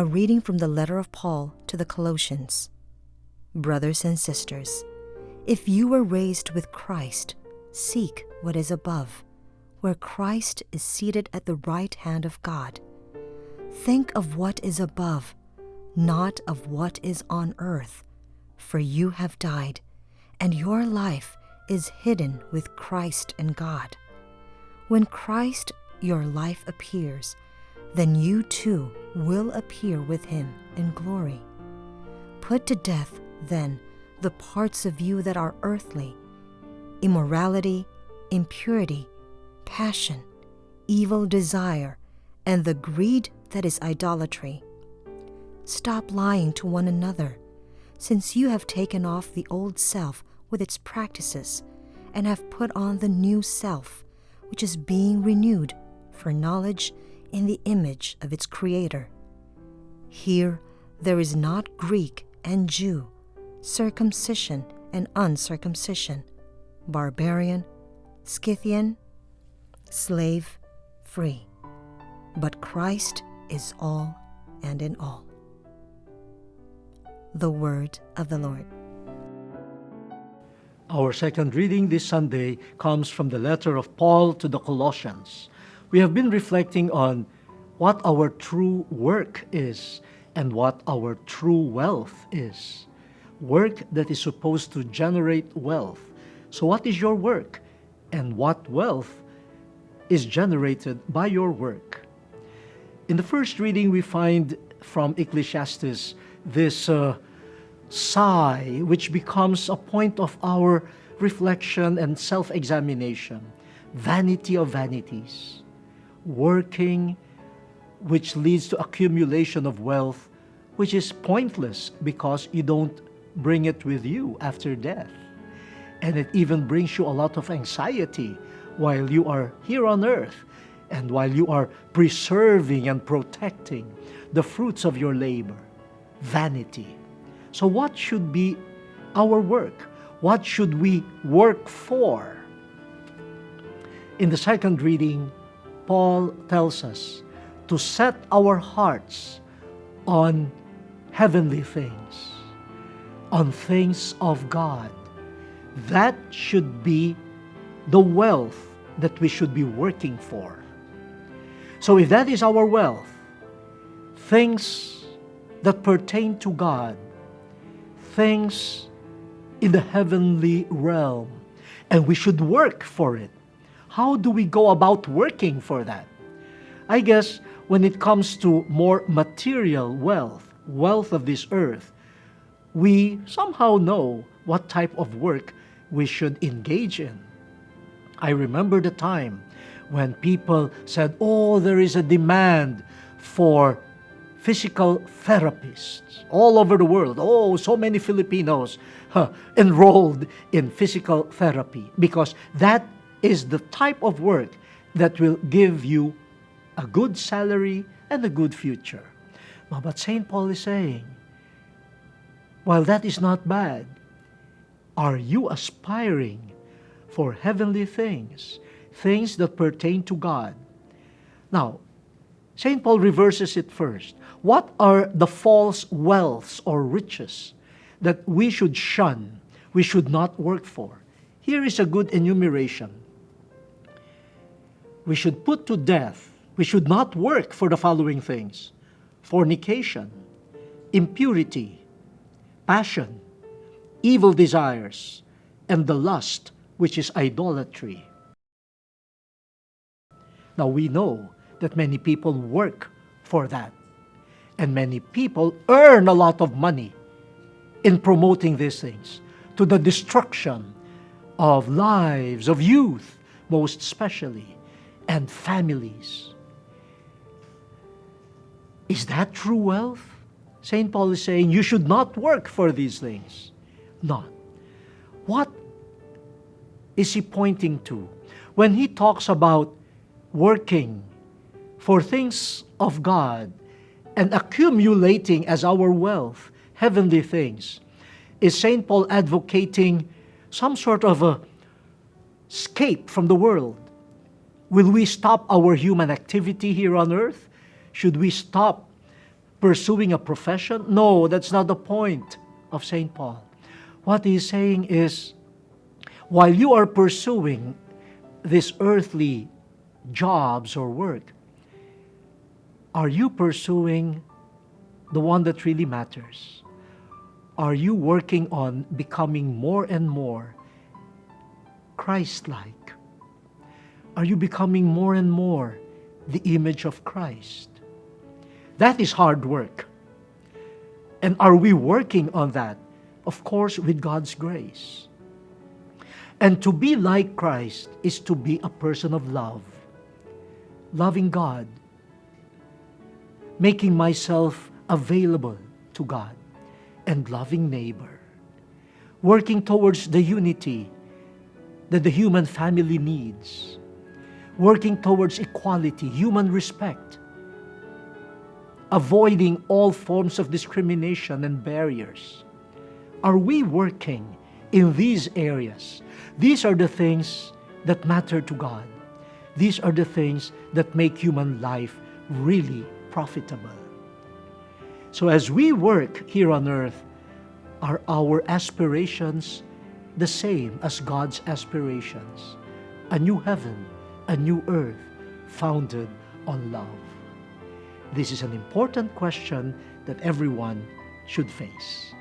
A reading from the letter of Paul to the Colossians. Brothers and sisters, if you were raised with Christ, seek what is above, where Christ is seated at the right hand of God. Think of what is above, not of what is on earth, for you have died, and your life is hidden with Christ in God. When Christ, your life, appears, then you too will appear with him in glory. Put to death, then, the parts of you that are earthly: immorality, impurity, passion, evil desire, and the greed that is idolatry. Stop lying to one another, since you have taken off the old self with its practices, and have put on the new self, which is being renewed for knowledge in the image of its Creator. Here there is not Greek and Jew, circumcision and uncircumcision, barbarian, Scythian, slave, free, but Christ is all and in all. The word of the Lord. Our second reading this Sunday comes from the letter of Paul to the Colossians. We have been reflecting on what our true work is and what our true wealth is. Work that is supposed to generate wealth. So what is your work? And what wealth is generated by your work? In the first reading, we find from Ecclesiastes this sigh, which becomes a point of our reflection and self-examination. Vanity of vanities. Working, which leads to accumulation of wealth, which is pointless because you don't bring it with you after death. And it even brings you a lot of anxiety while you are here on earth and while you are preserving and protecting the fruits of your labor. Vanity. So what should be our work? What should we work for? In the second reading, Paul tells us to set our hearts on heavenly things, on things of God. That should be the wealth that we should be working for. So if that is our wealth, things that pertain to God, things in the heavenly realm, and we should work for it. How do we go about working for that? I guess when it comes to more material wealth of this earth, we somehow know what type of work we should engage in. I remember the time when people said, oh, there is a demand for physical therapists all over the world. Oh, so many Filipinos enrolled in physical therapy because that is the type of work that will give you a good salary and a good future. But St. Paul is saying, while that is not bad, are you aspiring for heavenly things, things that pertain to God? Now, St. Paul reverses it first. What are the false wealths or riches that we should shun, we should not work for? Here is a good enumeration. We should put to death, we should not work for the following things: fornication, impurity, passion, evil desires, and the lust, which is idolatry. Now we know that many people work for that. And many people earn a lot of money in promoting these things to the destruction of lives, of youth, most especially, and families. Is that true wealth? St. Paul is saying you should not work for these things. Not. What is he pointing to when he talks about working for things of God and accumulating as our wealth heavenly things? Is St. Paul advocating some sort of a escape from the world? Will we stop our human activity here on earth? Should we stop pursuing a profession? No, that's not the point of St. Paul. What he's saying is, while you are pursuing these earthly jobs or work, are you pursuing the one that really matters? Are you working on becoming more and more Christ-like? Are you becoming more and more the image of Christ? That is hard work. And are we working on that? Of course, with God's grace. And to be like Christ is to be a person of love, loving God, making myself available to God, and loving neighbor, working towards the unity that the human family needs, working towards equality, human respect, avoiding all forms of discrimination and barriers. Are we working in these areas? These are the things that matter to God. These are the things that make human life really profitable. So as we work here on earth, are our aspirations the same as God's aspirations? A new heaven, a new earth, founded on love. This is an important question that everyone should face.